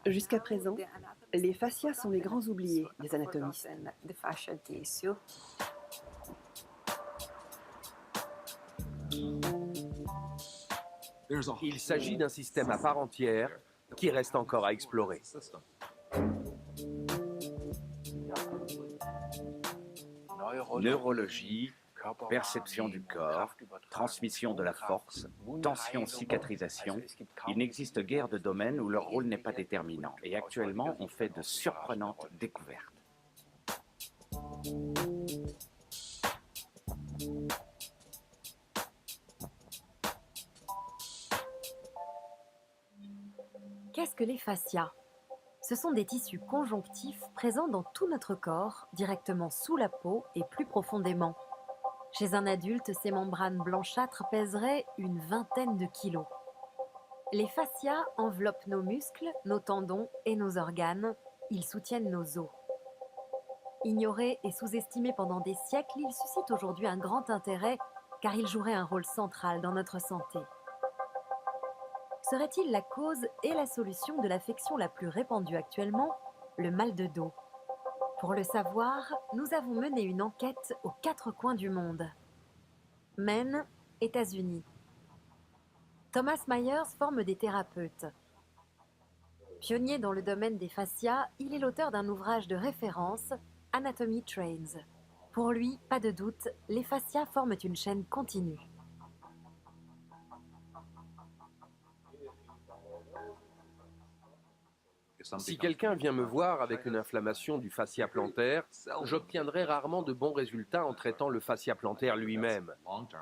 Jusqu'à présent, les fascias sont les grands oubliés des anatomistes. Il s'agit d'un système à part entière qui reste encore à explorer. Neurologie, perception du corps, transmission de la force, tension, cicatrisation. Il n'existe guère de domaine où leur rôle n'est pas déterminant. Et actuellement, on fait de surprenantes découvertes. Qu'est-ce que les fascias? Ce sont des tissus conjonctifs présents dans tout notre corps, directement sous la peau et plus profondément. Chez un adulte, ces membranes blanchâtres pèseraient une vingtaine de kilos. Les fascias enveloppent nos muscles, nos tendons et nos organes. Ils soutiennent nos os. Ignorés et sous-estimés pendant des siècles, ils suscitent aujourd'hui un grand intérêt car ils joueraient un rôle central dans notre santé. Serait-il la cause et la solution de l'affection la plus répandue actuellement, le mal de dos? Pour le savoir, nous avons mené une enquête aux 4 coins du monde. Maine, États-Unis. Thomas Myers forme des thérapeutes. Pionnier dans le domaine des fascias, il est l'auteur d'un ouvrage de référence, Anatomy Trains. Pour lui, pas de doute, les fascias forment une chaîne continue. Si quelqu'un vient me voir avec une inflammation du fascia plantaire, j'obtiendrai rarement de bons résultats en traitant le fascia plantaire lui-même.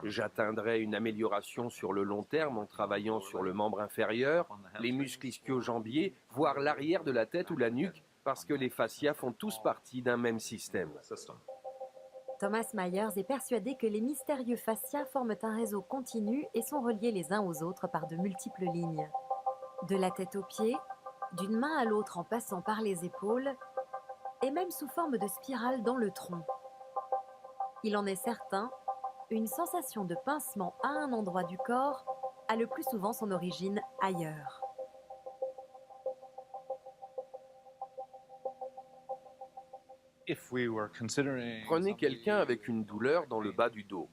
J'atteindrai une amélioration sur le long terme en travaillant sur le membre inférieur, les muscles ischio-jambiers, voire l'arrière de la tête ou la nuque, parce que les fascias font tous partie d'un même système. Thomas Myers est persuadé que les mystérieux fascias forment un réseau continu et sont reliés les uns aux autres par de multiples lignes. De la tête aux pieds, d'une main à l'autre en passant par les épaules, et même sous forme de spirale dans le tronc. Il en est certain, une sensation de pincement à un endroit du corps a le plus souvent son origine ailleurs. Prenez quelqu'un avec une douleur dans le bas du dos.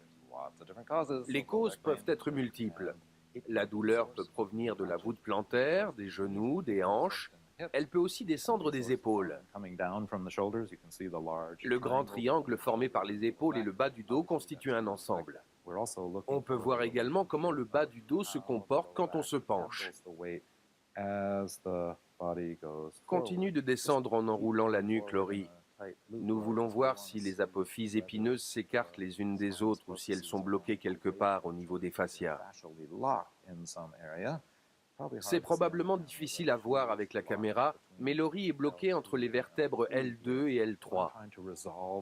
Les causes peuvent être multiples. La douleur peut provenir de la voûte plantaire, des genoux, des hanches. Elle peut aussi descendre des épaules. Le grand triangle formé par les épaules et le bas du dos constitue un ensemble. On peut voir également comment le bas du dos se comporte quand on se penche. Continue de descendre en enroulant la nuque, Laurie. Nous voulons voir si les apophyses épineuses s'écartent les unes des autres ou si elles sont bloquées quelque part au niveau des fascias. C'est probablement difficile à voir avec la caméra, mais Laurie est bloquée entre les vertèbres L2 et L3.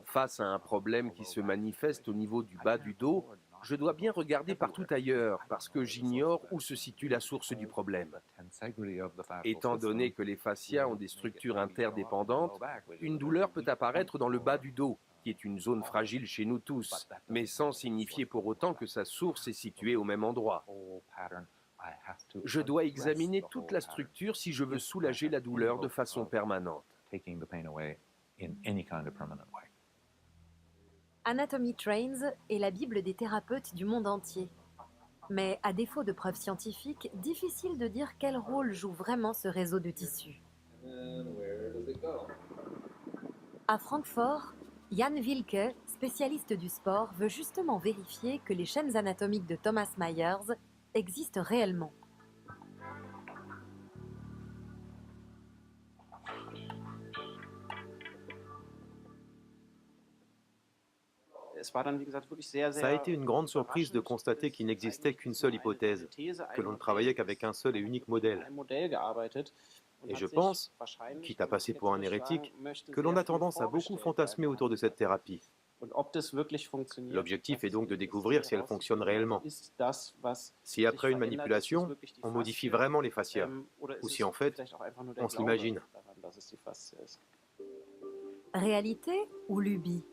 Face à un problème qui se manifeste au niveau du bas du dos, je dois bien regarder partout ailleurs parce que j'ignore où se situe la source du problème. Étant donné que les fascias ont des structures interdépendantes, une douleur peut apparaître dans le bas du dos, qui est une zone fragile chez nous tous, mais sans signifier pour autant que sa source est située au même endroit. Je dois examiner toute la structure si je veux soulager la douleur de façon permanente. Anatomy Trains est la Bible des thérapeutes du monde entier. Mais à défaut de preuves scientifiques, difficile de dire quel rôle joue vraiment ce réseau de tissus. À Francfort, Jan Wilke, spécialiste du sport, veut justement vérifier que les chaînes anatomiques de Thomas Myers existent réellement. Ça a été une grande surprise de constater qu'il n'existait qu'une seule hypothèse, que l'on ne travaillait qu'avec un seul et unique modèle. Et je pense, quitte à passer pour un hérétique, que l'on a tendance à beaucoup fantasmer autour de cette thérapie. L'objectif est donc de découvrir si elle fonctionne réellement. Si après une manipulation, on modifie vraiment les fascias, ou si en fait, on se l'imagine. Réalité ou lubie?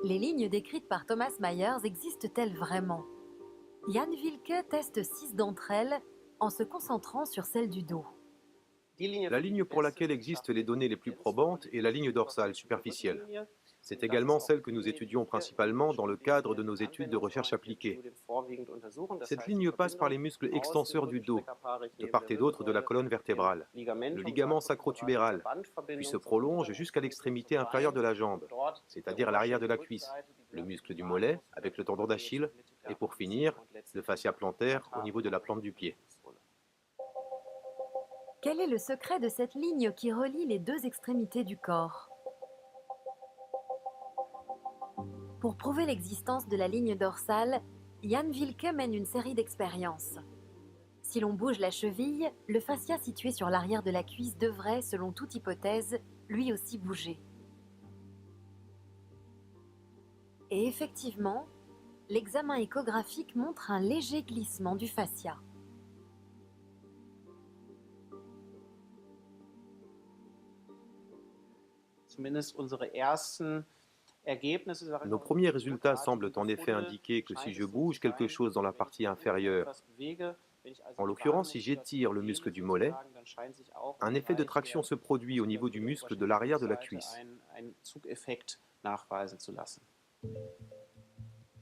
Les lignes décrites par Thomas Myers existent-elles vraiment? Jan Wilke teste 6 d'entre elles en se concentrant sur celle du dos. La ligne pour laquelle existent les données les plus probantes est la ligne dorsale superficielle. C'est également celle que nous étudions principalement dans le cadre de nos études de recherche appliquée. Cette ligne passe par les muscles extenseurs du dos, de part et d'autre de la colonne vertébrale, le ligament sacrotubéral, puis se prolonge jusqu'à l'extrémité inférieure de la jambe, c'est-à-dire à l'arrière de la cuisse, le muscle du mollet avec le tendon d'Achille, et pour finir, le fascia plantaire au niveau de la plante du pied. Quel est le secret de cette ligne qui relie les deux extrémités du corps? Pour prouver l'existence de la ligne dorsale, Jan Wilke mène une série d'expériences. Si l'on bouge la cheville, le fascia situé sur l'arrière de la cuisse devrait, selon toute hypothèse, lui aussi bouger. Et effectivement, l'examen échographique montre un léger glissement du fascia. Nos premiers résultats semblent en effet indiquer que si je bouge quelque chose dans la partie inférieure, en l'occurrence si j'étire le muscle du mollet, un effet de traction se produit au niveau du muscle de l'arrière de la cuisse.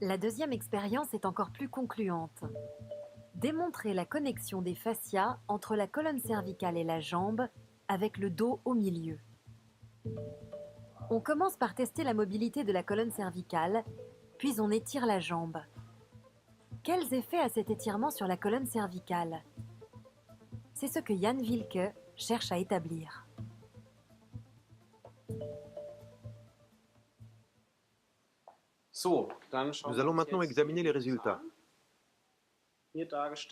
La deuxième expérience est encore plus concluante. Démontrer la connexion des fascias entre la colonne cervicale et la jambe avec le dos au milieu. On commence par tester la mobilité de la colonne cervicale, puis on étire la jambe. Quels effets a cet étirement sur la colonne cervicale? C'est ce que Jan Wilke cherche à établir. Nous allons maintenant examiner les résultats.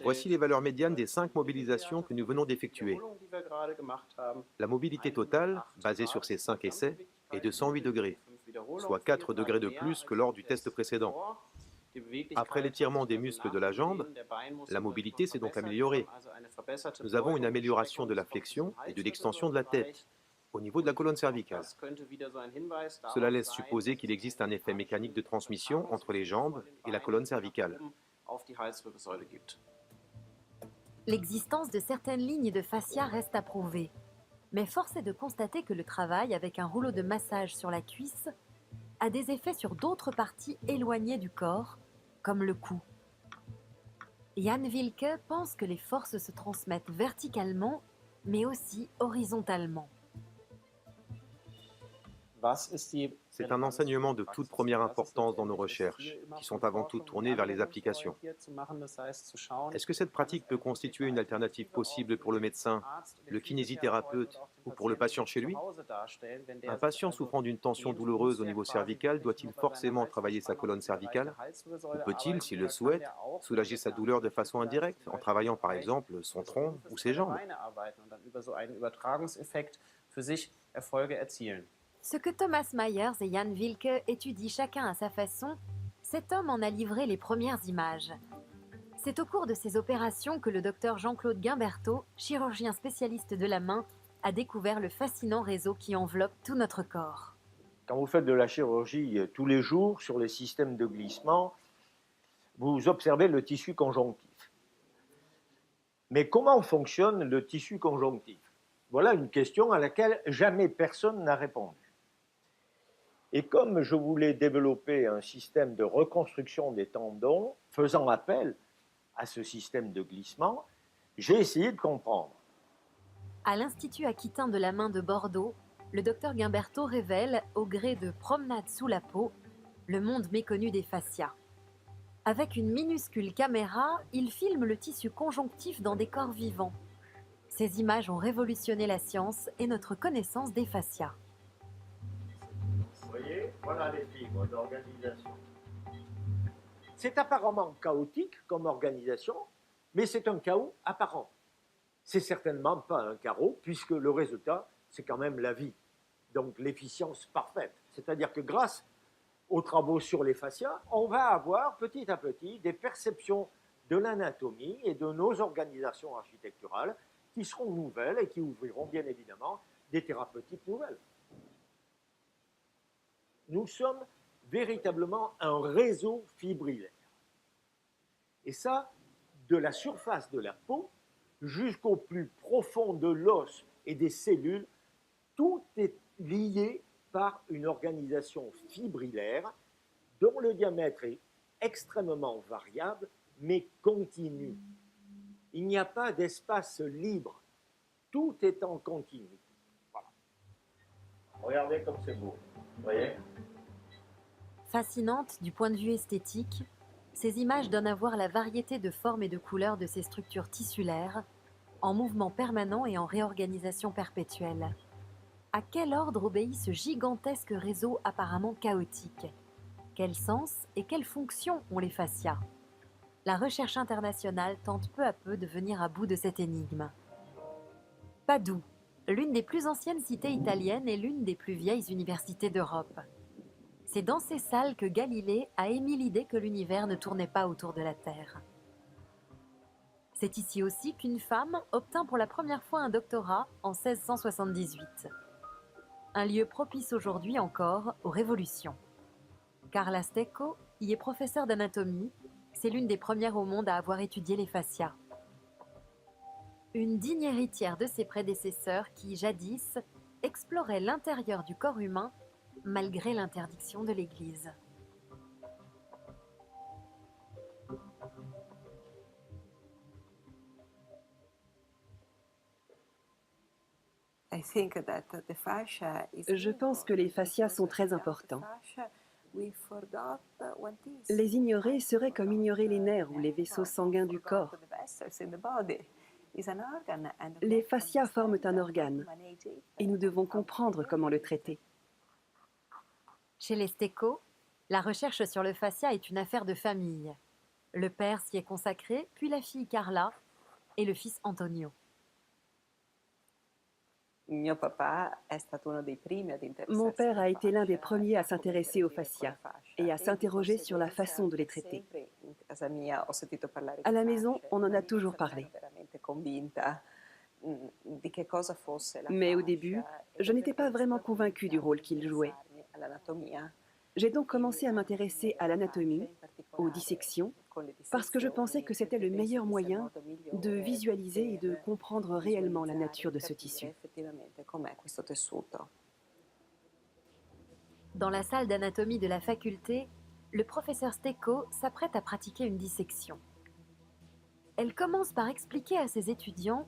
Voici les valeurs médianes des 5 mobilisations que nous venons d'effectuer. La mobilité totale, basée sur ces 5 essais, est de 108 degrés, soit 4 degrés de plus que lors du test précédent. Après l'étirement des muscles de la jambe, la mobilité s'est donc améliorée. Nous avons une amélioration de la flexion et de l'extension de la tête, au niveau de la colonne cervicale. Cela laisse supposer qu'il existe un effet mécanique de transmission entre les jambes et la colonne cervicale. L'existence de certaines lignes de fascia reste à prouver. Mais force est de constater que le travail avec un rouleau de massage sur la cuisse a des effets sur d'autres parties éloignées du corps, comme le cou. Jan Wilke pense que les forces se transmettent verticalement, mais aussi horizontalement. C'est un enseignement de toute première importance dans nos recherches, qui sont avant tout tournées vers les applications. Est-ce que cette pratique peut constituer une alternative possible pour le médecin, le kinésithérapeute ou pour le patient chez lui? Un patient souffrant d'une tension douloureuse au niveau cervical doit-il forcément travailler sa colonne cervicale? Ou peut-il, s'il le souhaite, soulager sa douleur de façon indirecte, en travaillant par exemple son tronc ou ses jambes? Ce que Thomas Myers et Jan Wilke étudient chacun à sa façon, cet homme en a livré les premières images. C'est au cours de ces opérations que le docteur Jean-Claude Guimberteau, chirurgien spécialiste de la main, a découvert le fascinant réseau qui enveloppe tout notre corps. Quand vous faites de la chirurgie tous les jours sur les systèmes de glissement, vous observez le tissu conjonctif. Mais comment fonctionne le tissu conjonctif? Voilà une question à laquelle jamais personne n'a répondu. Et comme je voulais développer un système de reconstruction des tendons faisant appel à ce système de glissement, j'ai essayé de comprendre. À l'Institut aquitain de la main de Bordeaux, le docteur Guimberteau révèle, au gré de Promenade sous la peau, le monde méconnu des fascias. Avec une minuscule caméra, il filme le tissu conjonctif dans des corps vivants. Ces images ont révolutionné la science et notre connaissance des fascias. Vous voyez, voilà les fibres d'organisation. C'est apparemment chaotique comme organisation, mais c'est un chaos apparent. C'est certainement pas un chaos, puisque le résultat, c'est quand même la vie. Donc l'efficience parfaite. C'est-à-dire que grâce aux travaux sur les fascias, on va avoir petit à petit des perceptions de l'anatomie et de nos organisations architecturales qui seront nouvelles et qui ouvriront bien évidemment des thérapeutiques nouvelles. Nous sommes véritablement un réseau fibrillaire. Et ça, de la surface de la peau jusqu'au plus profond de l'os et des cellules, tout est lié par une organisation fibrillaire dont le diamètre est extrêmement variable, mais continu. Il n'y a pas d'espace libre. Tout est en continu. Voilà. Regardez comme c'est beau. Vous voyez ? Fascinantes du point de vue esthétique, ces images donnent à voir la variété de formes et de couleurs de ces structures tissulaires, en mouvement permanent et en réorganisation perpétuelle. À quel ordre obéit ce gigantesque réseau apparemment chaotique ? Quel sens et quelle fonction ont les fascias ? La recherche internationale tente peu à peu de venir à bout de cette énigme. Padoue, l'une des plus anciennes cités italiennes et l'une des plus vieilles universités d'Europe. C'est dans ces salles que Galilée a émis l'idée que l'univers ne tournait pas autour de la Terre. C'est ici aussi qu'une femme obtint pour la première fois un doctorat en 1678. Un lieu propice aujourd'hui encore aux révolutions. Carla Stecco y est professeure d'anatomie. C'est l'une des premières au monde à avoir étudié les fascias. Une digne héritière de ses prédécesseurs qui, jadis, exploraient l'intérieur du corps humain malgré l'interdiction de l'Église. Je pense que les fascias sont très importants. Les ignorer serait comme ignorer les nerfs ou les vaisseaux sanguins du corps. Les fascias forment un organe et nous devons comprendre comment le traiter. Chez les Stecco, la recherche sur le fascia est une affaire de famille. Le père s'y est consacré, puis la fille Carla et le fils Antonio. Mon père a été l'un des premiers à s'intéresser aux fascias et à s'interroger sur la façon de les traiter. À la maison, on en a toujours parlé. Mais au début, je n'étais pas vraiment convaincue du rôle qu'il jouait. J'ai donc commencé à m'intéresser à l'anatomie, aux dissections, parce que je pensais que c'était le meilleur moyen de visualiser et de comprendre réellement la nature de ce tissu. Dans la salle d'anatomie de la faculté, le professeur Stecco s'apprête à pratiquer une dissection. Elle commence par expliquer à ses étudiants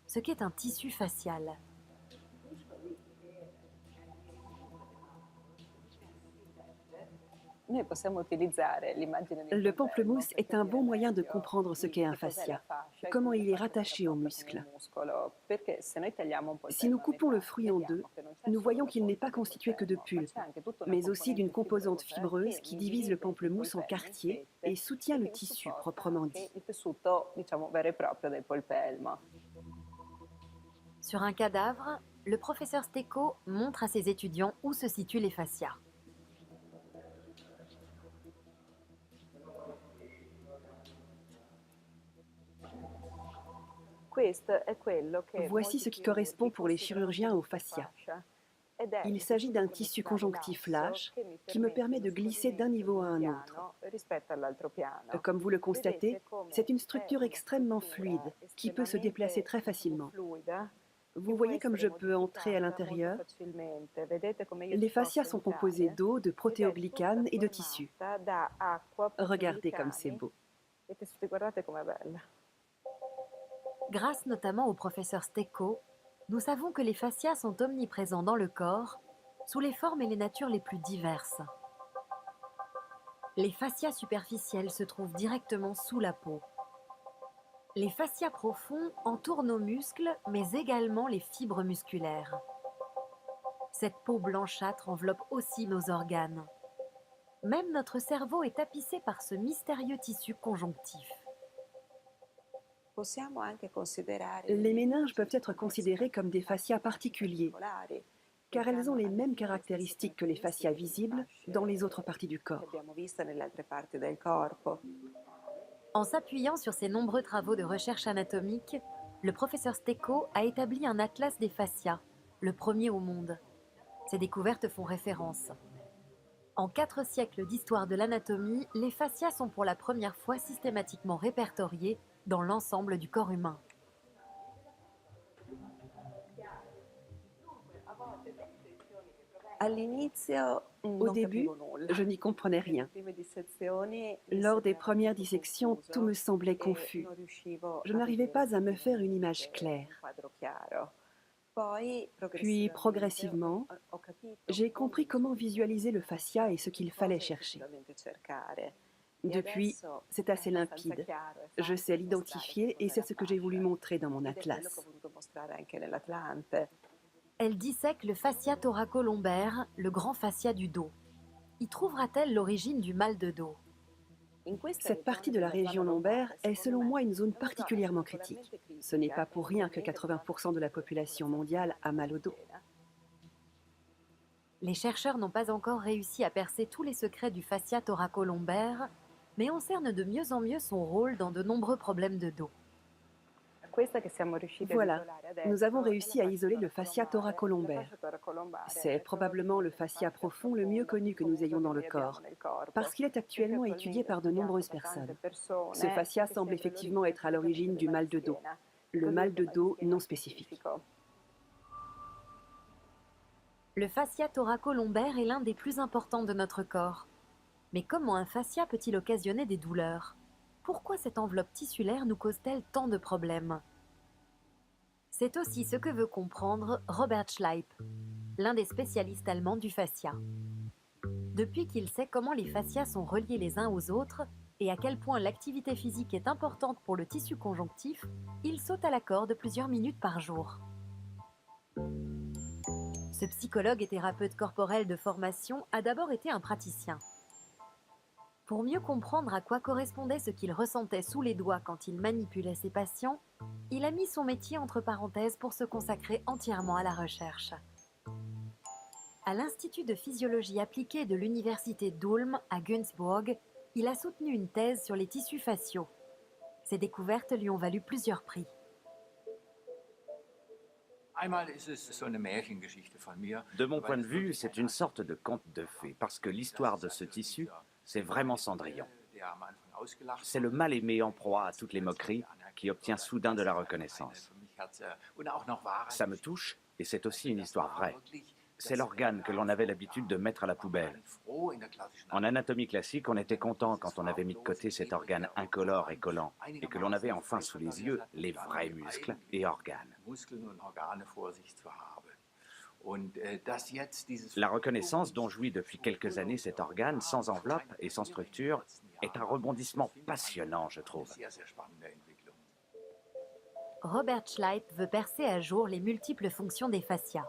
ce qu'est un tissu facial. Le pamplemousse est un bon moyen de comprendre ce qu'est un fascia, comment il est rattaché aux muscles. Si nous coupons le fruit en deux, nous voyons qu'il n'est pas constitué que de pulpe, mais aussi d'une composante fibreuse qui divise le pamplemousse en quartiers et soutient le tissu proprement dit. Sur un cadavre, le professeur Stecco montre à ses étudiants où se situent les fascias. Voici ce qui correspond pour les chirurgiens aux fascias. Il s'agit d'un tissu conjonctif lâche qui me permet de glisser d'un niveau à un autre. Comme vous le constatez, c'est une structure extrêmement fluide qui peut se déplacer très facilement. Vous voyez comme je peux entrer à l'intérieur? Les fascias sont composés d'eau, de protéoglycanes et de tissu. Regardez comme c'est beau. Grâce notamment au professeur Stecco, nous savons que les fascias sont omniprésents dans le corps, sous les formes et les natures les plus diverses. Les fascias superficiels se trouvent directement sous la peau. Les fascias profonds entourent nos muscles, mais également les fibres musculaires. Cette peau blanchâtre enveloppe aussi nos organes. Même notre cerveau est tapissé par ce mystérieux tissu conjonctif. Les méninges peuvent être considérés comme des fascias particuliers, car elles ont les mêmes caractéristiques que les fascias visibles dans les autres parties du corps. En s'appuyant sur ses nombreux travaux de recherche anatomique, le professeur Stecco a établi un atlas des fascias, le premier au monde. Ces découvertes font référence. En 4 siècles d'histoire de l'anatomie, les fascias sont pour la première fois systématiquement répertoriés dans l'ensemble du corps humain. Au début, je n'y comprenais rien. Lors des premières dissections, tout me semblait confus. Je n'arrivais pas à me faire une image claire. Puis, progressivement, j'ai compris comment visualiser le fascia et ce qu'il fallait chercher. Depuis, c'est assez limpide. Je sais l'identifier et c'est ce que j'ai voulu montrer dans mon atlas. Elle dissèque le fascia thoracolombaire, le grand fascia du dos. Y trouvera-t-elle l'origine du mal de dos? Cette partie de la région lombaire est selon moi une zone particulièrement critique. Ce n'est pas pour rien que 80% de la population mondiale a mal au dos. Les chercheurs n'ont pas encore réussi à percer tous les secrets du fascia thoracolombaire, mais on cerne de mieux en mieux son rôle dans de nombreux problèmes de dos. Voilà, nous avons réussi à isoler le fascia thoracolombaire. C'est probablement le fascia profond le mieux connu que nous ayons dans le corps, parce qu'il est actuellement étudié par de nombreuses personnes. Ce fascia semble effectivement être à l'origine du mal de dos, le mal de dos non spécifique. Le fascia thoracolombaire est l'un des plus importants de notre corps. Mais comment un fascia peut-il occasionner des douleurs? Pourquoi cette enveloppe tissulaire nous cause-t-elle tant de problèmes? C'est aussi ce que veut comprendre Robert Schleip, l'un des spécialistes allemands du fascia. Depuis qu'il sait comment les fascias sont reliés les uns aux autres et à quel point l'activité physique est importante pour le tissu conjonctif, il saute à la corde plusieurs minutes par jour. Ce psychologue et thérapeute corporel de formation a d'abord été un praticien. Pour mieux comprendre à quoi correspondait ce qu'il ressentait sous les doigts quand il manipulait ses patients, il a mis son métier entre parenthèses pour se consacrer entièrement à la recherche. À l'Institut de physiologie appliquée de l'université d'Ulm à Günzburg, il a soutenu une thèse sur les tissus faciaux. Ses découvertes lui ont valu plusieurs prix. De mon point de vue, c'est une sorte de conte de fées, parce que l'histoire de ce tissu, c'est vraiment Cendrillon. C'est le mal-aimé en proie à toutes les moqueries qui obtient soudain de la reconnaissance. Ça me touche, et c'est aussi une histoire vraie. C'est l'organe que l'on avait l'habitude de mettre à la poubelle. En anatomie classique, on était content quand on avait mis de côté cet organe incolore et collant, et que l'on avait enfin sous les yeux les vrais muscles et organes. La reconnaissance dont jouit depuis quelques années cet organe, sans enveloppe et sans structure, est un rebondissement passionnant, je trouve. Robert Schleip veut percer à jour les multiples fonctions des fascias.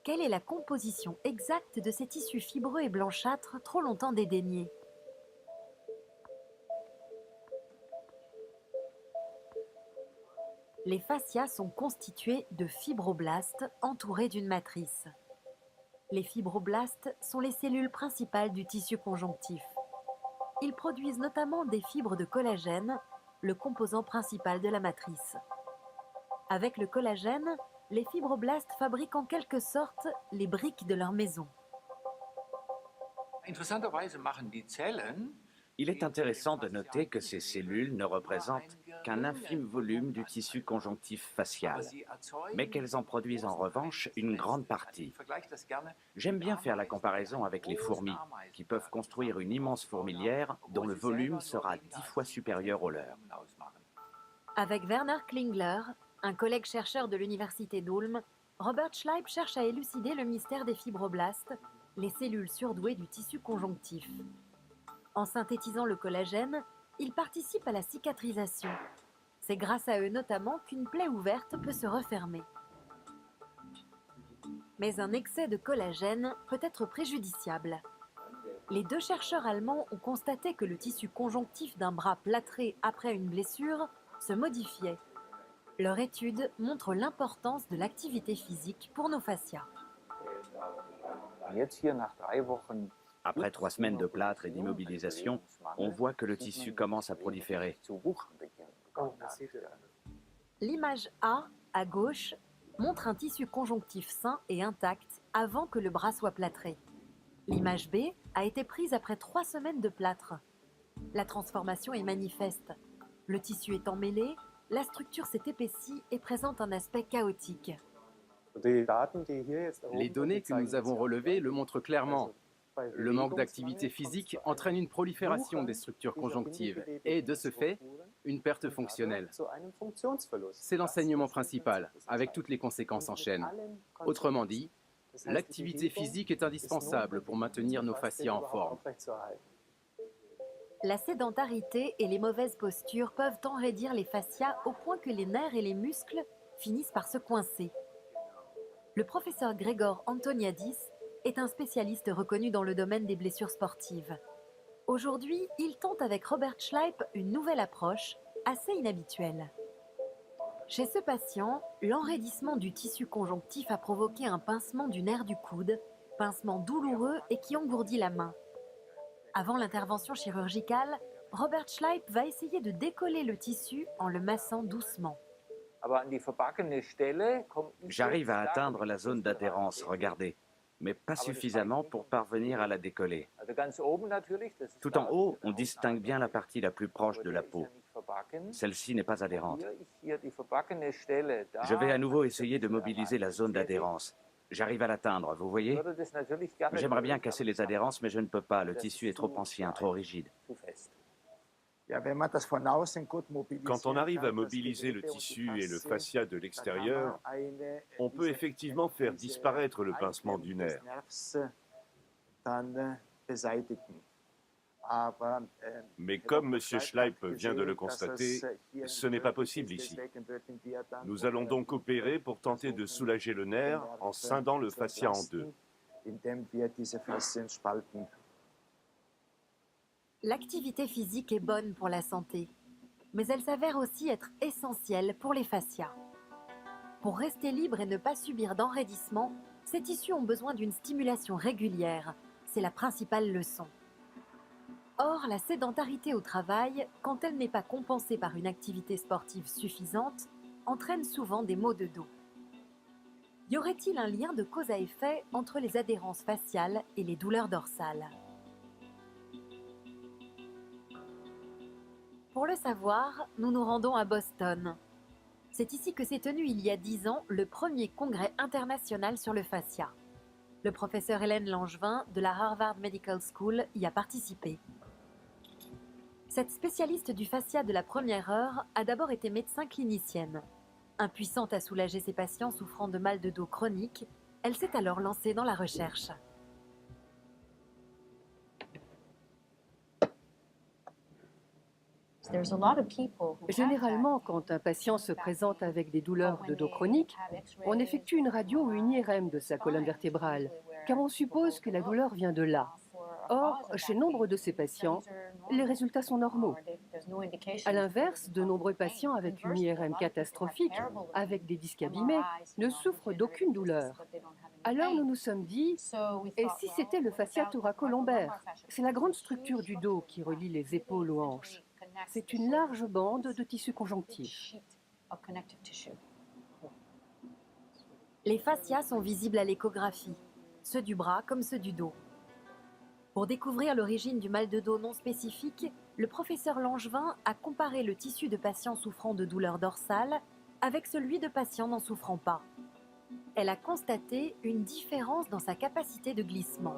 Quelle est la composition exacte de ces tissus fibreux et blanchâtres trop longtemps dédaignés? Les fascias sont constitués de fibroblastes entourés d'une matrice. Les fibroblastes sont les cellules principales du tissu conjonctif. Ils produisent notamment des fibres de collagène, le composant principal de la matrice. Avec le collagène, les fibroblastes fabriquent en quelque sorte les briques de leur maison. Il est intéressant de noter que ces cellules ne représentent qu'un infime volume du tissu conjonctif facial, mais qu'elles en produisent en revanche une grande partie. J'aime bien faire la comparaison avec les fourmis, qui peuvent construire une immense fourmilière dont le volume sera 10 fois supérieur au leur. Avec Werner Klingler, un collègue chercheur de l'université d'Ulm, Robert Schleip cherche à élucider le mystère des fibroblastes, les cellules surdouées du tissu conjonctif. En synthétisant le collagène, ils participent à la cicatrisation. C'est grâce à eux notamment qu'une plaie ouverte peut se refermer. Mais un excès de collagène peut être préjudiciable. Les deux chercheurs allemands ont constaté que le tissu conjonctif d'un bras plâtré après une blessure se modifiait. Leur étude montre l'importance de l'activité physique pour nos fascias. Après 3 semaines de plâtre et d'immobilisation, on voit que le tissu commence à proliférer. L'image A, à gauche, montre un tissu conjonctif sain et intact avant que le bras soit plâtré. L'image B a été prise après 3 semaines de plâtre. La transformation est manifeste. Le tissu est emmêlé, la structure s'est épaissie et présente un aspect chaotique. Les données que nous avons relevées le montrent clairement. Le manque d'activité physique entraîne une prolifération des structures conjonctives et, de ce fait, une perte fonctionnelle. C'est l'enseignement principal, avec toutes les conséquences en chaîne. Autrement dit, l'activité physique est indispensable pour maintenir nos fascias en forme. La sédentarité et les mauvaises postures peuvent enraidir les fascias au point que les nerfs et les muscles finissent par se coincer. Le professeur Gregor Antoniadis est un spécialiste reconnu dans le domaine des blessures sportives. Aujourd'hui, il tente avec Robert Schleip une nouvelle approche, assez inhabituelle. Chez ce patient, l'enraidissement du tissu conjonctif a provoqué un pincement du nerf du coude, pincement douloureux et qui engourdit la main. Avant l'intervention chirurgicale, Robert Schleip va essayer de décoller le tissu en le massant doucement. J'arrive à atteindre la zone d'adhérence, regardez, mais pas suffisamment pour parvenir à la décoller. Tout en haut, on distingue bien la partie la plus proche de la peau. Celle-ci n'est pas adhérente. Je vais à nouveau essayer de mobiliser la zone d'adhérence. J'arrive à l'atteindre, vous voyez? J'aimerais bien casser les adhérences, mais je ne peux pas. Le tissu est trop ancien, trop rigide. Quand on arrive à mobiliser le tissu et le fascia de l'extérieur, on peut effectivement faire disparaître le pincement du nerf. Mais comme M. Schleip vient de le constater, ce n'est pas possible ici. Nous allons donc opérer pour tenter de soulager le nerf en scindant le fascia en deux. L'activité physique est bonne pour la santé, mais elle s'avère aussi être essentielle pour les fascias. Pour rester libre et ne pas subir d'enraidissement, ces tissus ont besoin d'une stimulation régulière. C'est la principale leçon. Or, la sédentarité au travail, quand elle n'est pas compensée par une activité sportive suffisante, entraîne souvent des maux de dos. Y aurait-il un lien de cause à effet entre les adhérences faciales et les douleurs dorsales? Pour le savoir, nous nous rendons à Boston. C'est ici que s'est tenu il y a 10 ans le premier congrès international sur le fascia. Le professeur Hélène Langevin de la Harvard Medical School y a participé. Cette spécialiste du fascia de la première heure a d'abord été médecin clinicienne. Impuissante à soulager ses patients souffrant de mal de dos chronique, elle s'est alors lancée dans la recherche. Généralement, quand un patient se présente avec des douleurs de dos chroniques, on effectue une radio ou une IRM de sa colonne vertébrale, car on suppose que la douleur vient de là. Or, chez nombre de ces patients, les résultats sont normaux. À l'inverse, de nombreux patients avec une IRM catastrophique, avec des disques abîmés, ne souffrent d'aucune douleur. Alors nous nous sommes dit, et si c'était le fascia thoracolombaire? C'est la grande structure du dos qui relie les épaules aux hanches. C'est une large bande de tissu conjonctif. Les fascias sont visibles à l'échographie, ceux du bras comme ceux du dos. Pour découvrir l'origine du mal de dos non spécifique, le professeur Langevin a comparé le tissu de patients souffrant de douleurs dorsales avec celui de patients n'en souffrant pas. Elle a constaté une différence dans sa capacité de glissement.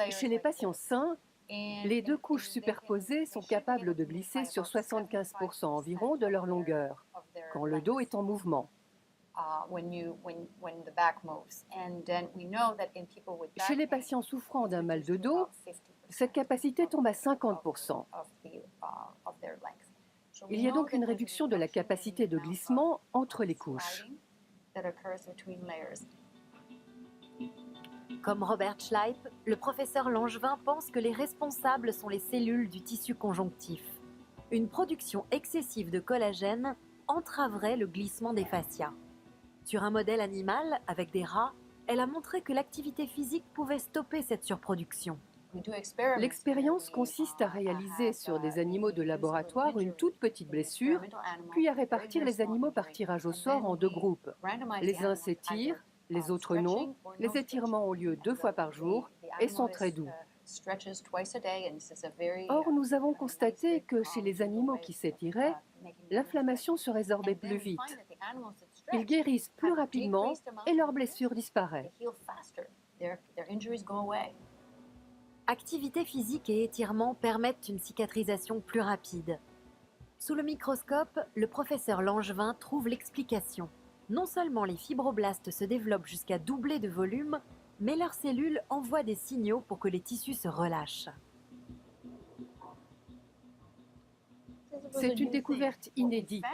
Chez les patients sains, les deux couches superposées sont capables de glisser sur 75% environ de leur longueur, quand le dos est en mouvement. Chez les patients souffrant d'un mal de dos, cette capacité tombe à 50%. Il y a donc une réduction de la capacité de glissement entre les couches. Comme Robert Schleip, le professeur Langevin pense que les responsables sont les cellules du tissu conjonctif. Une production excessive de collagène entraverait le glissement des fascias. Sur un modèle animal, avec des rats, elle a montré que l'activité physique pouvait stopper cette surproduction. L'expérience consiste à réaliser sur des animaux de laboratoire une toute petite blessure, puis à répartir les animaux par tirage au sort en deux groupes. Les uns s'étirent, les autres non. Les étirements ont lieu 2 fois par jour et sont très doux. Or, nous avons constaté que chez les animaux qui s'étiraient, l'inflammation se résorbait plus vite. Ils guérissent plus rapidement et leur blessure disparaît. Activité physique et étirement permettent une cicatrisation plus rapide. Sous le microscope, le professeur Langevin trouve l'explication. Non seulement les fibroblastes se développent jusqu'à doubler de volume, mais leurs cellules envoient des signaux pour que les tissus se relâchent. C'est une découverte inédite.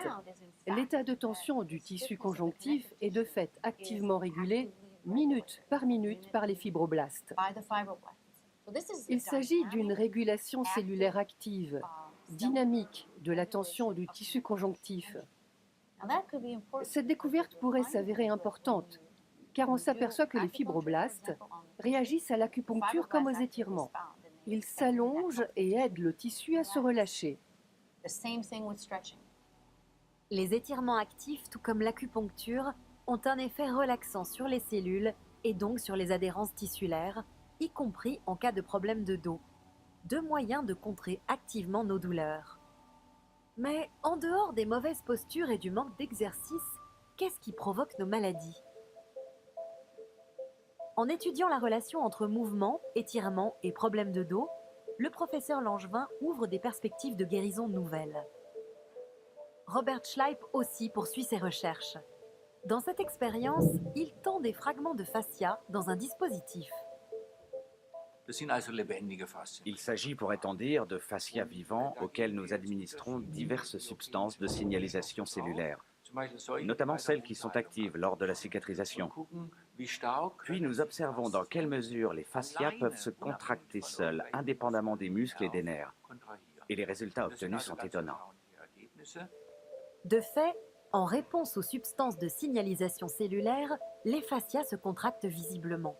L'état de tension du tissu conjonctif est de fait activement régulé minute par les fibroblastes. Il s'agit d'une régulation cellulaire active, dynamique de la tension du tissu conjonctif. Cette découverte pourrait s'avérer importante, car on s'aperçoit que les fibroblastes réagissent à l'acupuncture comme aux étirements. Ils s'allongent et aident le tissu à se relâcher. Les étirements actifs, tout comme l'acupuncture, ont un effet relaxant sur les cellules et donc sur les adhérences tissulaires, y compris en cas de problème de dos. Deux moyens de contrer activement nos douleurs. Mais en dehors des mauvaises postures et du manque d'exercice, qu'est-ce qui provoque nos maladies? En étudiant la relation entre mouvement, étirement et problèmes de dos, le professeur Langevin ouvre des perspectives de guérison nouvelles. Robert Schleip aussi poursuit ses recherches. Dans cette expérience, il tend des fragments de fascia dans un dispositif. Il s'agit, pourrait-on dire, de fascia vivants auxquels nous administrons diverses substances de signalisation cellulaire, notamment celles qui sont actives lors de la cicatrisation. Puis nous observons dans quelle mesure les fascias peuvent se contracter seuls, indépendamment des muscles et des nerfs. Et les résultats obtenus sont étonnants. De fait, en réponse aux substances de signalisation cellulaire, les fascias se contractent visiblement.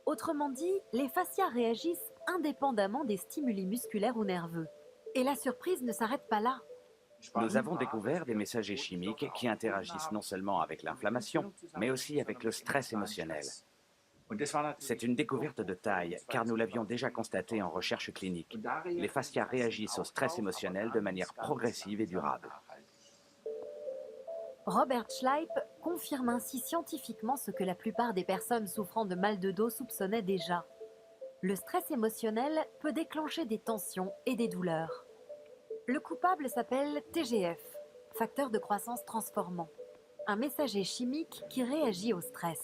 Autrement dit, les fascias réagissent indépendamment des stimuli musculaires ou nerveux. Et la surprise ne s'arrête pas là. Nous avons découvert des messagers chimiques qui interagissent non seulement avec l'inflammation, mais aussi avec le stress émotionnel. C'est une découverte de taille, car nous l'avions déjà constaté en recherche clinique. Les fascias réagissent au stress émotionnel de manière progressive et durable. Robert Schleip confirme ainsi scientifiquement ce que la plupart des personnes souffrant de mal de dos soupçonnaient déjà. Le stress émotionnel peut déclencher des tensions et des douleurs. Le coupable s'appelle TGF, facteur de croissance transformant, un messager chimique qui réagit au stress.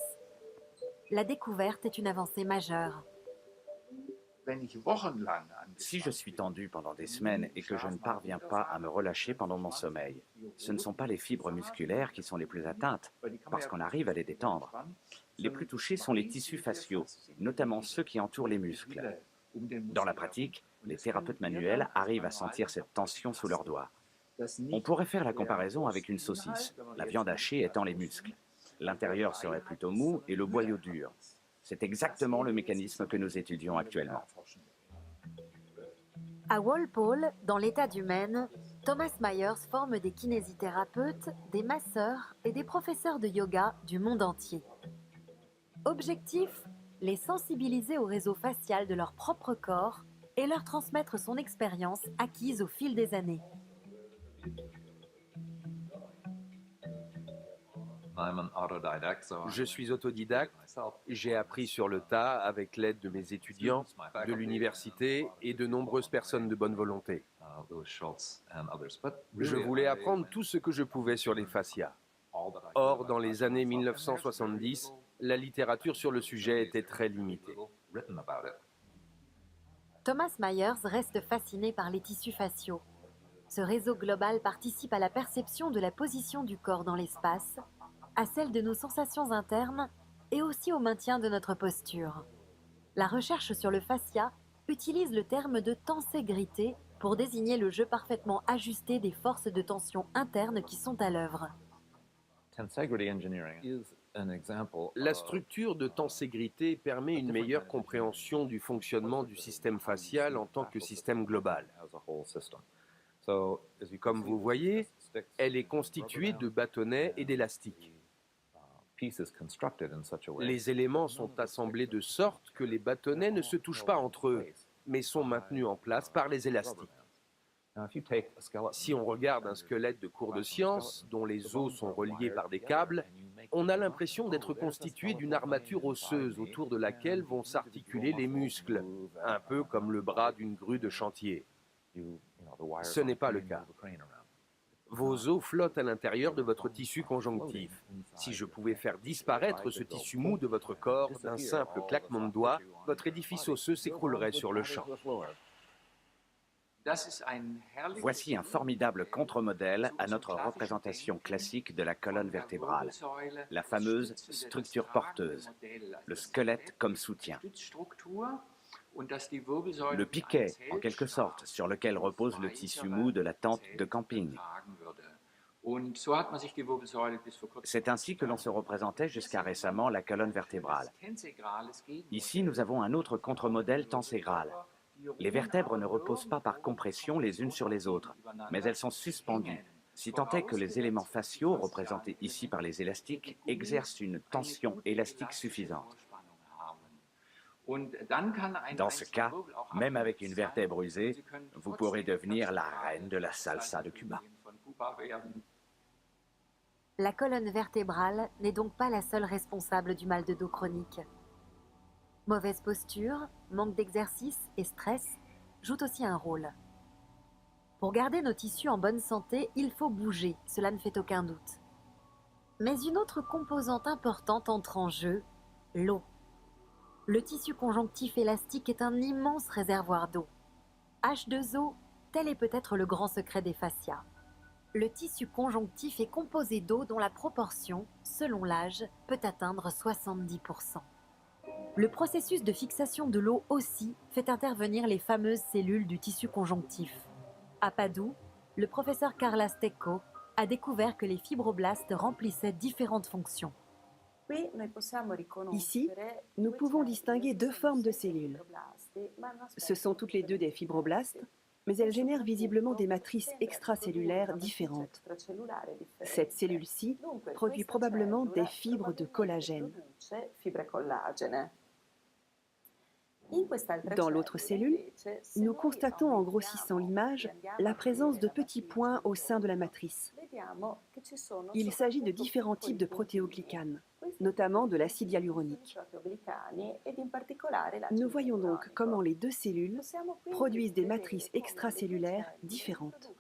La découverte est une avancée majeure. Si je suis tendu pendant des semaines et que je ne parviens pas à me relâcher pendant mon sommeil, ce ne sont pas les fibres musculaires qui sont les plus atteintes, parce qu'on arrive à les détendre. Les plus touchés sont les tissus faciaux, notamment ceux qui entourent les muscles. Dans la pratique, les thérapeutes manuels arrivent à sentir cette tension sous leurs doigts. On pourrait faire la comparaison avec une saucisse, la viande hachée étant les muscles. L'intérieur serait plutôt mou et le boyau dur. C'est exactement le mécanisme que nous étudions actuellement. À Walpole, dans l'État du Maine, Thomas Myers forme des kinésithérapeutes, des masseurs et des professeurs de yoga du monde entier. Objectif, les sensibiliser au réseau facial de leur propre corps et leur transmettre son expérience acquise au fil des années. Je suis autodidacte, j'ai appris sur le tas avec l'aide de mes étudiants, de l'université et de nombreuses personnes de bonne volonté. Je voulais apprendre tout ce que je pouvais sur les fascias. Or, dans les années 1970, la littérature sur le sujet était très limitée. Thomas Myers reste fasciné par les tissus faciaux. Ce réseau global participe à la perception de la position du corps dans l'espace, à celle de nos sensations internes et aussi au maintien de notre posture. La recherche sur le fascia utilise le terme de tenségrité pour désigner le jeu parfaitement ajusté des forces de tension internes qui sont à l'œuvre. La structure de tenségrité permet une meilleure compréhension du fonctionnement du système facial en tant que système global. Comme vous voyez, elle est constituée de bâtonnets et d'élastiques. Les éléments sont assemblés de sorte que les bâtonnets ne se touchent pas entre eux, mais sont maintenus en place par les élastiques. Si on regarde un squelette de cours de science, dont les os sont reliés par des câbles, on a l'impression d'être constitué d'une armature osseuse autour de laquelle vont s'articuler les muscles, un peu comme le bras d'une grue de chantier. Ce n'est pas le cas. Vos os flottent à l'intérieur de votre tissu conjonctif. Si je pouvais faire disparaître ce tissu mou de votre corps d'un simple claquement de doigts, votre édifice osseux s'écroulerait sur le champ. Voici un formidable contre-modèle à notre représentation classique de la colonne vertébrale, la fameuse structure porteuse, le squelette comme soutien. Le piquet, en quelque sorte, sur lequel repose le tissu mou de la tente de camping. C'est ainsi que l'on se représentait jusqu'à récemment la colonne vertébrale. Ici, nous avons un autre contre-modèle tenségral. Les vertèbres ne reposent pas par compression les unes sur les autres, mais elles sont suspendues, si tant est que les éléments faciaux, représentés ici par les élastiques, exercent une tension élastique suffisante. Dans ce cas, même avec une vertèbre usée, vous pourrez devenir la reine de la salsa de Cuba. La colonne vertébrale n'est donc pas la seule responsable du mal de dos chronique. Mauvaise posture, manque d'exercice et stress jouent aussi un rôle. Pour garder nos tissus en bonne santé, il faut bouger, cela ne fait aucun doute. Mais une autre composante importante entre en jeu, l'eau. Le tissu conjonctif élastique est un immense réservoir d'eau. H2O, tel est peut-être le grand secret des fascias. Le tissu conjonctif est composé d'eau dont la proportion, selon l'âge, peut atteindre 70%. Le processus de fixation de l'eau aussi fait intervenir les fameuses cellules du tissu conjonctif. À Padoue, le professeur Carla Stecco a découvert que les fibroblastes remplissaient différentes fonctions. Ici, nous pouvons distinguer deux formes de cellules. Ce sont toutes les deux des fibroblastes, mais elles génèrent visiblement des matrices extracellulaires différentes. Cette cellule-ci produit probablement des fibres de collagène. Dans l'autre cellule, nous constatons en grossissant l'image la présence de petits points au sein de la matrice. Il s'agit de différents types de protéoglycanes, notamment de l'acide hyaluronique. Nous voyons donc comment les deux cellules produisent des matrices extracellulaires différentes.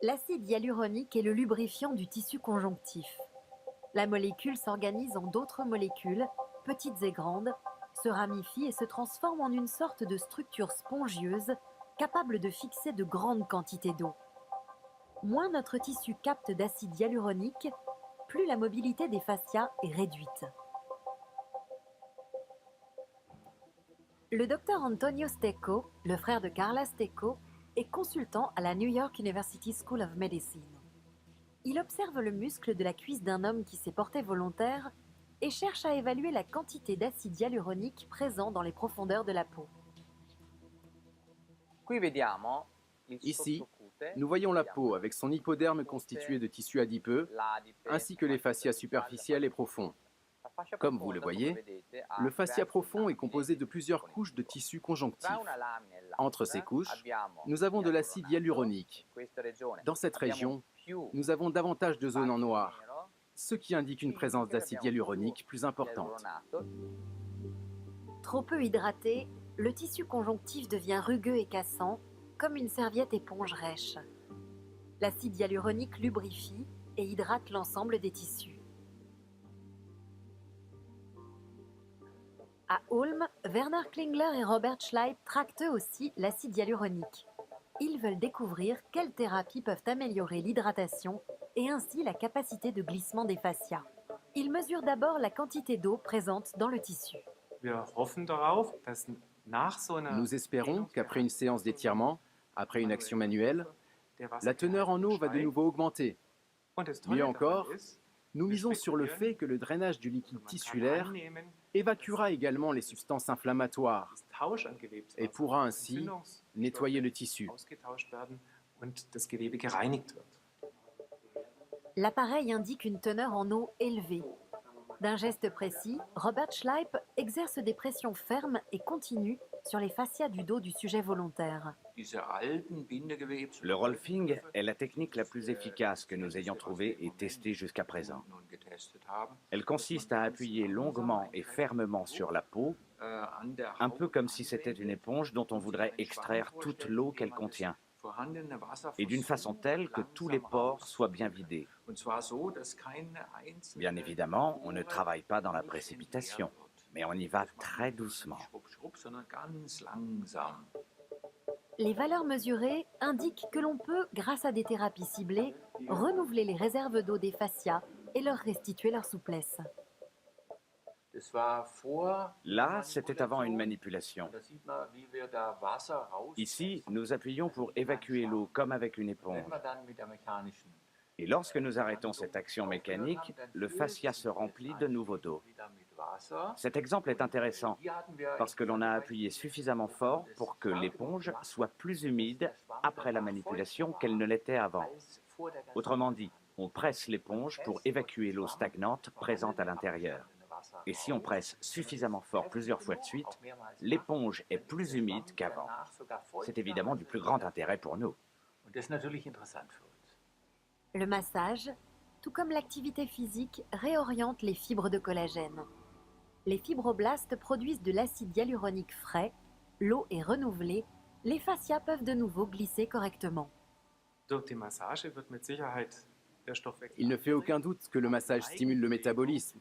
L'acide hyaluronique est le lubrifiant du tissu conjonctif. La molécule s'organise en d'autres molécules, petites et grandes, se ramifie et se transforme en une sorte de structure spongieuse capable de fixer de grandes quantités d'eau. Moins notre tissu capte d'acide hyaluronique, plus la mobilité des fascias est réduite. Le docteur Antonio Stecco, le frère de Carla Stecco, est consultant à la New York University School of Medicine. Il observe le muscle de la cuisse d'un homme qui s'est porté volontaire et cherche à évaluer la quantité d'acide hyaluronique présent dans les profondeurs de la peau. Ici, nous voyons la peau avec son hypoderme constitué de tissus adipeux, ainsi que les fascias superficiels et profonds. Comme vous le voyez, le fascia profond est composé de plusieurs couches de tissus conjonctifs. Entre ces couches, nous avons de l'acide hyaluronique. Dans cette région, nous avons davantage de zones en noir, ce qui indique une présence d'acide hyaluronique plus importante. Trop peu hydraté, le tissu conjonctif devient rugueux et cassant, comme une serviette éponge rêche. L'acide hyaluronique lubrifie et hydrate l'ensemble des tissus. À Ulm, Werner Klingler et Robert Schleip tractent eux aussi l'acide hyaluronique. Ils veulent découvrir quelles thérapies peuvent améliorer l'hydratation et ainsi la capacité de glissement des fascias. Ils mesurent d'abord la quantité d'eau présente dans le tissu. Nous espérons qu'après une séance d'étirement, après une action manuelle, la teneur en eau va de nouveau augmenter. Mieux encore, nous misons sur le fait que le drainage du liquide tissulaire évacuera également les substances inflammatoires et pourra ainsi nettoyer le tissu. L'appareil indique une teneur en eau élevée. D'un geste précis, Robert Schleip exerce des pressions fermes et continues sur les fascias du dos du sujet volontaire. Le rolfing est la technique la plus efficace que nous ayons trouvée et testée jusqu'à présent. Elle consiste à appuyer longuement et fermement sur la peau, un peu comme si c'était une éponge dont on voudrait extraire toute l'eau qu'elle contient, et d'une façon telle que tous les pores soient bien vidés. Bien évidemment, on ne travaille pas dans la précipitation, mais on y va très doucement. Les valeurs mesurées indiquent que l'on peut, grâce à des thérapies ciblées, renouveler les réserves d'eau des fascias et leur restituer leur souplesse. Là, c'était avant une manipulation. Ici, nous appuyons pour évacuer l'eau comme avec une éponge. Et lorsque nous arrêtons cette action mécanique, le fascia se remplit de nouveau d'eau. Cet exemple est intéressant parce que l'on a appuyé suffisamment fort pour que l'éponge soit plus humide après la manipulation qu'elle ne l'était avant. Autrement dit, on presse l'éponge pour évacuer l'eau stagnante présente à l'intérieur. Et si on presse suffisamment fort plusieurs fois de suite, l'éponge est plus humide qu'avant. C'est évidemment du plus grand intérêt pour nous. Le massage, tout comme l'activité physique, réoriente les fibres de collagène. Les fibroblastes produisent de l'acide hyaluronique frais, l'eau est renouvelée, les fascias peuvent de nouveau glisser correctement. Il ne fait aucun doute que le massage stimule le métabolisme,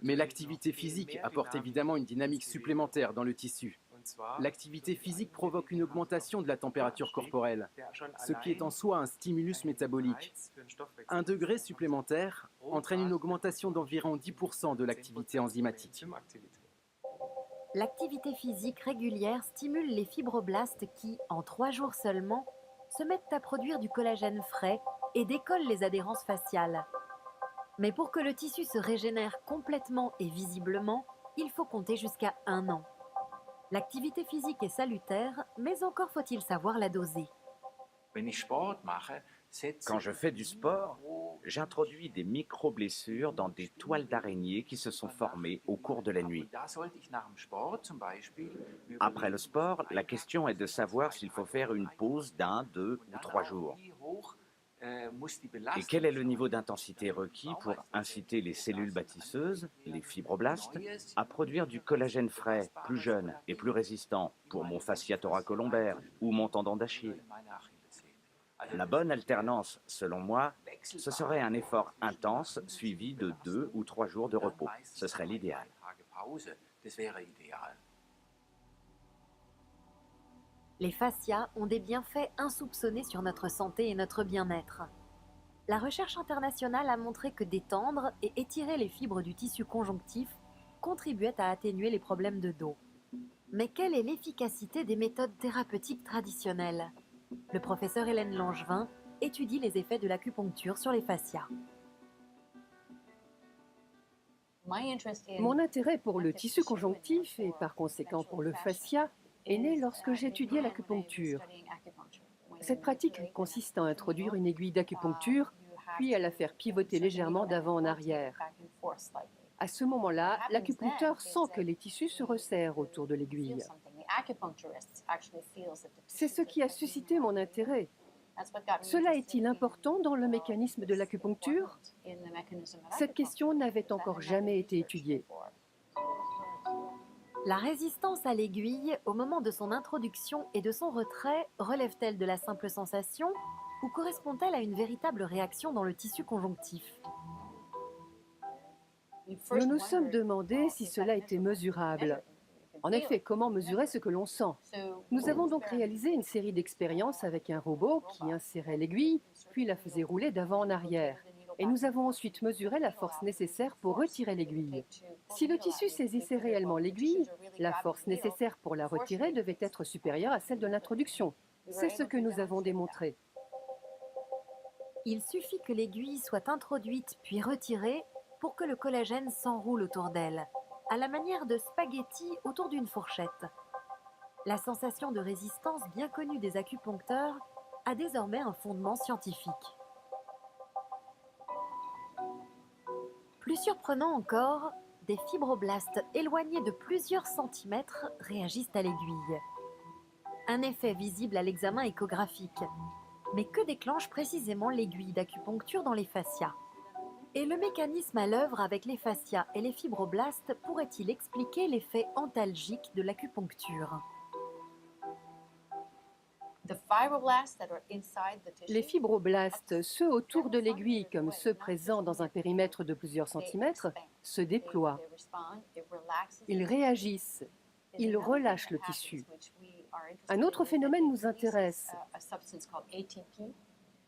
mais l'activité physique apporte évidemment une dynamique supplémentaire dans le tissu. L'activité physique provoque une augmentation de la température corporelle, ce qui est en soi un stimulus métabolique. 1 degré supplémentaire entraîne une augmentation d'environ 10% de l'activité enzymatique. L'activité physique régulière stimule les fibroblastes qui, en 3 jours seulement, se mettent à produire du collagène frais et décollent les adhérences faciales. Mais pour que le tissu se régénère complètement et visiblement, il faut compter jusqu'à 1 an. L'activité physique est salutaire, mais encore faut-il savoir la doser. Quand je fais du sport, j'introduis des micro-blessures dans des toiles d'araignée qui se sont formées au cours de la nuit. Après le sport, la question est de savoir s'il faut faire une pause d'1, 2 ou 3 jours. Et quel est le niveau d'intensité requis pour inciter les cellules bâtisseuses, les fibroblastes, à produire du collagène frais, plus jeune et plus résistant pour mon fascia thoracolombaire ou mon tendon d'Achille? La bonne alternance, selon moi, ce serait un effort intense suivi de 2 ou 3 jours de repos. Ce serait l'idéal. Les fascias ont des bienfaits insoupçonnés sur notre santé et notre bien-être. La recherche internationale a montré que détendre et étirer les fibres du tissu conjonctif contribuait à atténuer les problèmes de dos. Mais quelle est l'efficacité des méthodes thérapeutiques traditionnelles? Le professeur Hélène Langevin étudie les effets de l'acupuncture sur les fascias. Mon intérêt pour le tissu conjonctif et par conséquent pour le fascia est né lorsque j'étudiais l'acupuncture. Cette pratique consiste à introduire une aiguille d'acupuncture, puis à la faire pivoter légèrement d'avant en arrière. À ce moment-là, l'acupuncteur sent que les tissus se resserrent autour de l'aiguille. C'est ce qui a suscité mon intérêt. Cela est-il important dans le mécanisme de l'acupuncture? Cette question n'avait encore jamais été étudiée. La résistance à l'aiguille au moment de son introduction et de son retrait relève-t-elle de la simple sensation ou correspond-elle à une véritable réaction dans le tissu conjonctif? Nous nous sommes demandé si cela était mesurable. En effet, comment mesurer ce que l'on sent? Nous avons donc réalisé une série d'expériences avec un robot qui insérait l'aiguille, puis la faisait rouler d'avant en arrière. Et nous avons ensuite mesuré la force nécessaire pour retirer l'aiguille. Si le tissu saisissait réellement l'aiguille, la force nécessaire pour la retirer devait être supérieure à celle de l'introduction. C'est ce que nous avons démontré. Il suffit que l'aiguille soit introduite puis retirée pour que le collagène s'enroule autour d'elle, à la manière de spaghettis autour d'une fourchette. La sensation de résistance bien connue des acupuncteurs a désormais un fondement scientifique. Plus Plus surprenant encore, des fibroblastes éloignés de plusieurs centimètres réagissent à l'aiguille. Un effet visible à l'examen échographique. Mais que déclenche précisément l'aiguille d'acupuncture dans les fascias? Et le mécanisme à l'œuvre avec les fascias et les fibroblastes pourrait-il expliquer l'effet antalgique de l'acupuncture? Les fibroblastes, ceux autour de l'aiguille comme ceux présents dans un périmètre de plusieurs centimètres, se déploient. Ils réagissent, ils relâchent le tissu. Un autre phénomène nous intéresse,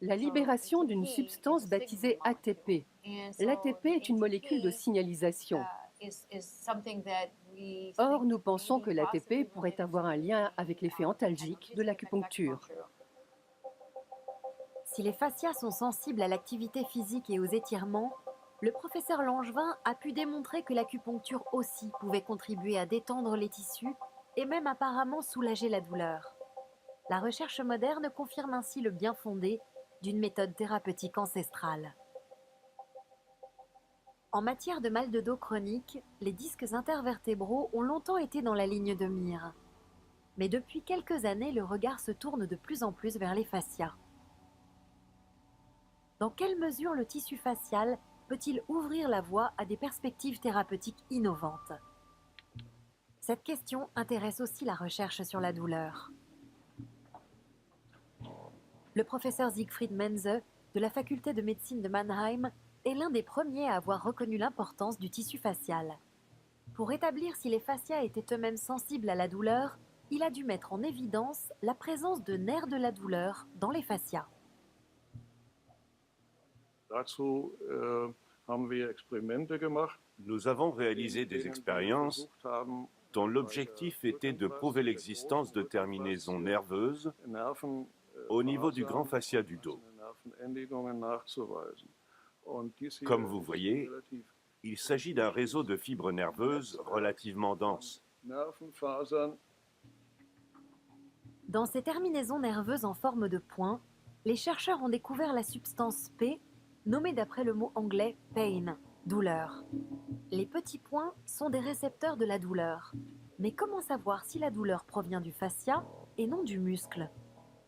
la libération d'une substance baptisée ATP. L'ATP est une molécule de signalisation. Or, nous pensons que l'ATP pourrait avoir un lien avec l'effet antalgique de l'acupuncture. Si les fascias sont sensibles à l'activité physique et aux étirements, le professeur Langevin a pu démontrer que l'acupuncture aussi pouvait contribuer à détendre les tissus et même apparemment soulager la douleur. La recherche moderne confirme ainsi le bien fondé d'une méthode thérapeutique ancestrale. En matière de mal de dos chronique, les disques intervertébraux ont longtemps été dans la ligne de mire. Mais depuis quelques années, le regard se tourne de plus en plus vers les fascias. Dans quelle mesure le tissu facial peut-il ouvrir la voie à des perspectives thérapeutiques innovantes? Cette question intéresse aussi la recherche sur la douleur. Le professeur Siegfried Menze de la faculté de médecine de Mannheim est l'un des premiers à avoir reconnu l'importance du tissu facial. Pour établir si les fascias étaient eux-mêmes sensibles à la douleur, il a dû mettre en évidence la présence de nerfs de la douleur dans les fascias. Nous avons réalisé des expériences dont l'objectif était de prouver l'existence de terminaisons nerveuses au niveau du grand fascia du dos. Comme vous voyez, il s'agit d'un réseau de fibres nerveuses relativement dense. Dans ces terminaisons nerveuses en forme de points, les chercheurs ont découvert la substance P, nommée d'après le mot anglais pain, douleur. Les petits points sont des récepteurs de la douleur. Mais comment savoir si la douleur provient du fascia et non du muscle?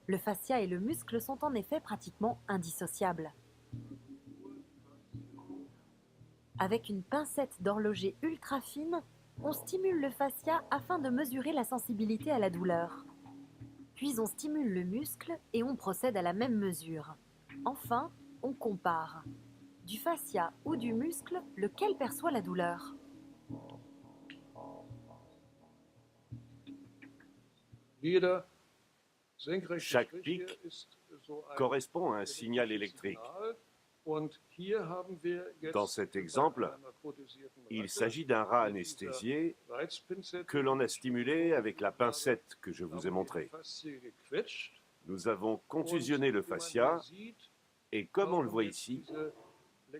Le fascia et le muscle sont en effet pratiquement indissociables. Avec une pincette d'horloger ultra fine, on stimule le fascia afin de mesurer la sensibilité à la douleur. Puis on stimule le muscle et on procède à la même mesure. Enfin, on compare. Du fascia ou du muscle, lequel perçoit la douleur? Chaque pic correspond à un signal électrique. Dans cet exemple, il s'agit d'un rat anesthésié que l'on a stimulé avec la pincette que je vous ai montrée. Nous avons contusionné le fascia et comme on le voit ici,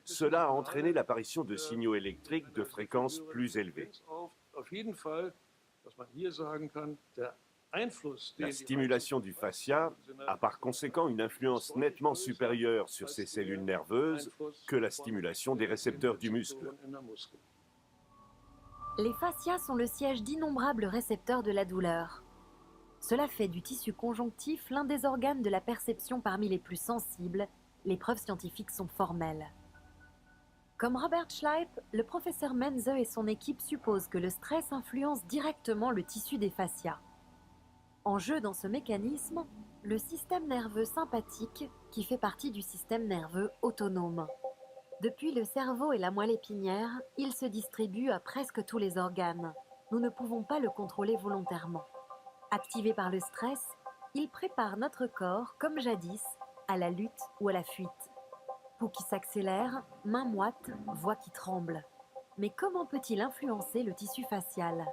cela a entraîné l'apparition de signaux électriques de fréquence plus élevée. La stimulation du fascia a par conséquent une influence nettement supérieure sur ces cellules nerveuses que la stimulation des récepteurs du muscle. Les fascias sont le siège d'innombrables récepteurs de la douleur. Cela fait du tissu conjonctif l'un des organes de la perception parmi les plus sensibles. Les preuves scientifiques sont formelles. Comme Robert Schleip, le professeur Menze et son équipe supposent que le stress influence directement le tissu des fascias. En jeu dans ce mécanisme, le système nerveux sympathique qui fait partie du système nerveux autonome. Depuis le cerveau et la moelle épinière, il se distribue à presque tous les organes. Nous ne pouvons pas le contrôler volontairement. Activé par le stress, il prépare notre corps, comme jadis, à la lutte ou à la fuite. Pouls qui s'accélère, mains moites, voix qui tremblent. Mais comment peut-il influencer le tissu facial?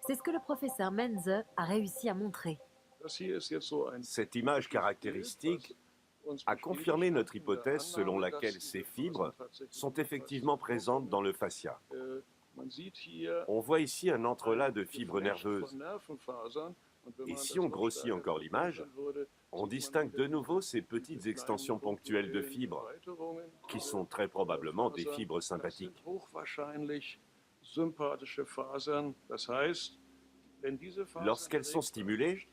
C'est ce que le professeur Menze a réussi à montrer. Cette image caractéristique a confirmé notre hypothèse selon laquelle ces fibres sont effectivement présentes dans le fascia. On voit ici un entrelac de fibres nerveuses. Et si on grossit encore l'image, On distingue de nouveau ces petites extensions ponctuelles de fibres, qui sont très probablement des fibres sympathiques. Lorsqu'elles sont stimulées,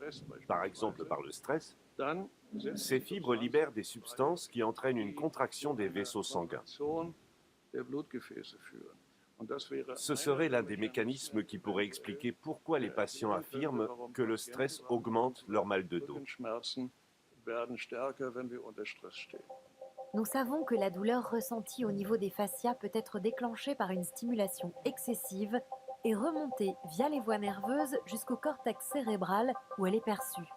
par exemple par le stress, ces fibres libèrent des substances qui entraînent une contraction des vaisseaux sanguins. Ce serait l'un des mécanismes qui pourrait expliquer pourquoi les patients affirment que le stress augmente leur mal de dos. Nous savons que la douleur ressentie au niveau des fascias peut être déclenchée par une stimulation excessive et remonter via les voies nerveuses jusqu'au cortex cérébral où elle est perçue.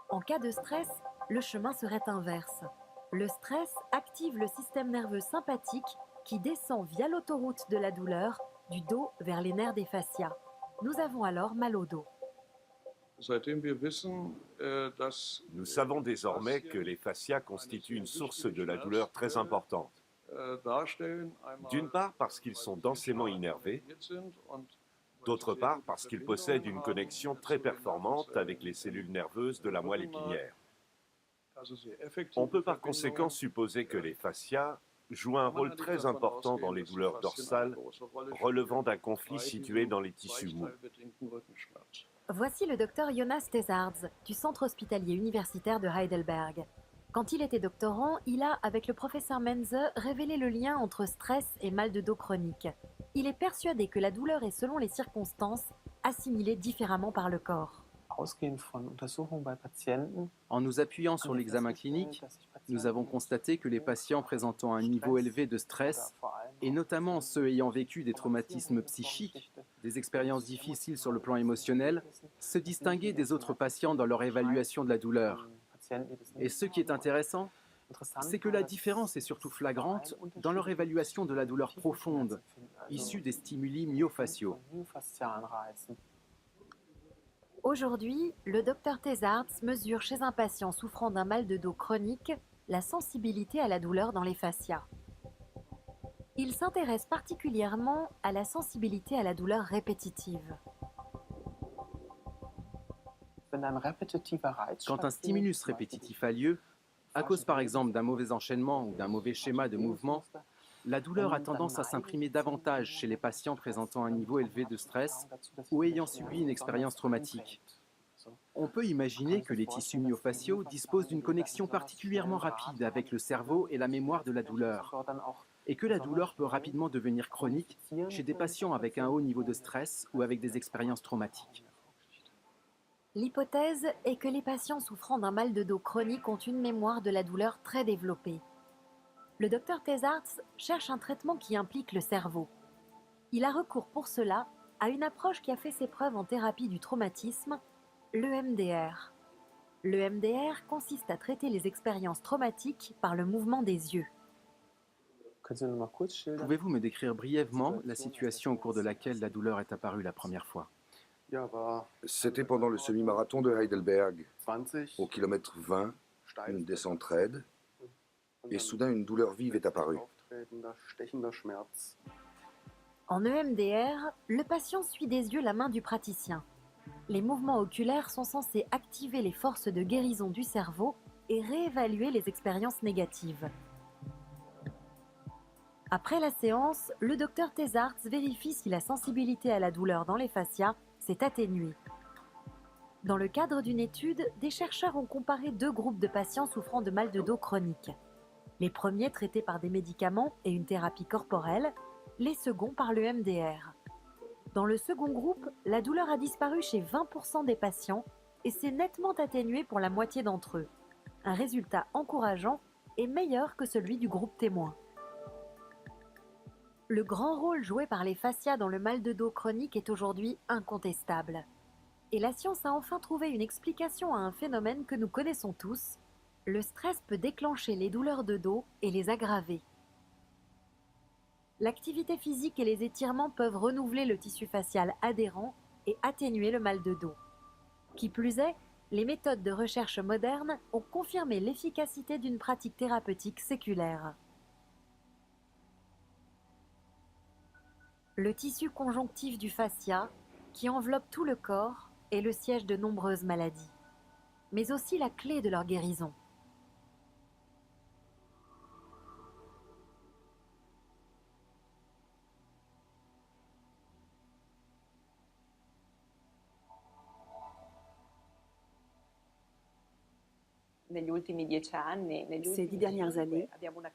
En cas de stress, le chemin serait inverse. Le stress active le système nerveux sympathique qui descend via l'autoroute de la douleur du dos vers les nerfs des fascias. Nous avons alors mal au dos. Nous savons désormais que les fascias constituent une source de la douleur très importante. D'une part parce qu'ils sont densément innervés, d'autre part parce qu'ils possèdent une connexion très performante avec les cellules nerveuses de la moelle épinière. On peut par conséquent supposer que les fascias jouent un rôle très important dans les douleurs dorsales relevant d'un conflit situé dans les tissus mous. Voici le docteur Jonas Tezards du Centre hospitalier universitaire de Heidelberg. Quand il était doctorant, il a, avec le professeur Menze, révélé le lien entre stress et mal de dos chronique. Il est persuadé que la douleur est, selon les circonstances, assimilée différemment par le corps. En nous appuyant sur l'examen clinique, nous avons constaté que les patients présentant un niveau élevé de stress, et notamment ceux ayant vécu des traumatismes psychiques, des expériences difficiles sur le plan émotionnel, se distinguaient des autres patients dans leur évaluation de la douleur. Et ce qui est intéressant, c'est que la différence est surtout flagrante dans leur évaluation de la douleur profonde, issue des stimuli myofasciaux. Aujourd'hui, le docteur Tezards mesure chez un patient souffrant d'un mal de dos chronique la sensibilité à la douleur dans les fascias. Il s'intéresse particulièrement à la sensibilité à la douleur répétitive. Quand un stimulus répétitif a lieu, à cause par exemple d'un mauvais enchaînement ou d'un mauvais schéma de mouvement, la douleur a tendance à s'imprimer davantage chez les patients présentant un niveau élevé de stress ou ayant subi une expérience traumatique. On peut imaginer que les tissus myofasciaux disposent d'une connexion particulièrement rapide avec le cerveau et la mémoire de la douleur, et que la douleur peut rapidement devenir chronique chez des patients avec un haut niveau de stress ou avec des expériences traumatiques. L'hypothèse est que les patients souffrant d'un mal de dos chronique ont une mémoire de la douleur très développée. Le docteur Tezards cherche un traitement qui implique le cerveau. Il a recours pour cela à une approche qui a fait ses preuves en thérapie du traumatisme, l'EMDR. L'EMDR consiste à traiter les expériences traumatiques par le mouvement des yeux. Pouvez-vous me décrire brièvement la situation au cours de laquelle la douleur est apparue la première fois ? C'était pendant le semi-marathon de Heidelberg. Au kilomètre 20, une descente raide, et soudain une douleur vive est apparue. En EMDR, le patient suit des yeux la main du praticien. Les mouvements oculaires sont censés activer les forces de guérison du cerveau et réévaluer les expériences négatives. Après la séance, le docteur Tezards vérifie si la sensibilité à la douleur dans les fascias s'est atténuée. Dans le cadre d'une étude, des chercheurs ont comparé deux groupes de patients souffrant de mal de dos chronique. Les premiers traités par des médicaments et une thérapie corporelle, les seconds par le MDR. Dans le second groupe, la douleur a disparu chez 20% des patients et s'est nettement atténuée pour la moitié d'entre eux. Un résultat encourageant et meilleur que celui du groupe témoin. Le grand rôle joué par les fascias dans le mal de dos chronique est aujourd'hui incontestable. Et la science a enfin trouvé une explication à un phénomène que nous connaissons tous. Le stress peut déclencher les douleurs de dos et les aggraver. L'activité physique et les étirements peuvent renouveler le tissu facial adhérent et atténuer le mal de dos. Qui plus est, les méthodes de recherche modernes ont confirmé l'efficacité d'une pratique thérapeutique séculaire. Le tissu conjonctif du fascia, qui enveloppe tout le corps, est le siège de nombreuses maladies. mais aussi la clé de leur guérison. Ces 10 dernières années,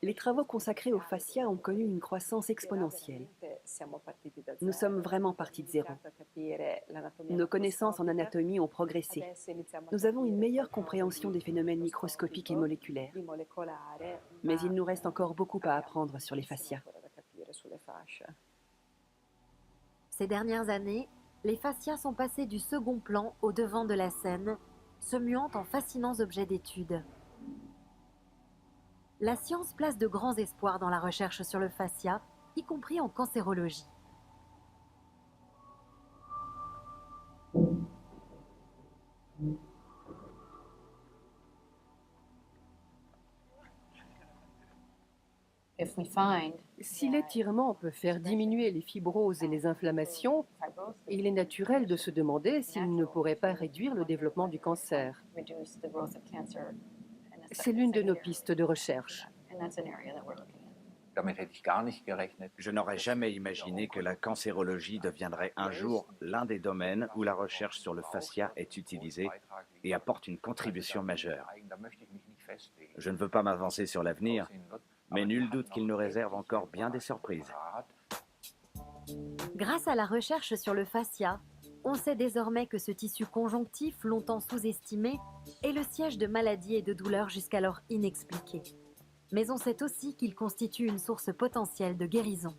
les travaux consacrés au fascia ont connu une croissance exponentielle. Nous sommes vraiment partis de zéro. Nos connaissances en anatomie ont progressé. Nous avons une meilleure compréhension des phénomènes microscopiques et moléculaires. Mais il nous reste encore beaucoup à apprendre sur les fascias. Ces dernières années, les fascias sont passés du second plan au devant de la scène, se muant en fascinants objets d'étude. La science place de grands espoirs dans la recherche sur le fascia, y compris en cancérologie. Si l'étirement peut faire diminuer les fibroses et les inflammations, il est naturel de se demander s'il ne pourrait pas réduire le développement du cancer. C'est l'une de nos pistes de recherche. Je n'aurais jamais imaginé que la cancérologie deviendrait un jour l'un des domaines où la recherche sur le fascia est utilisée et apporte une contribution majeure. Je ne veux pas m'avancer sur l'avenir, mais nul doute qu'il nous réserve encore bien des surprises. Grâce à la recherche sur le fascia, on sait désormais que ce tissu conjonctif, longtemps sous-estimé, est le siège de maladies et de douleurs jusqu'alors inexpliquées. Mais on sait aussi qu'il constitue une source potentielle de guérison.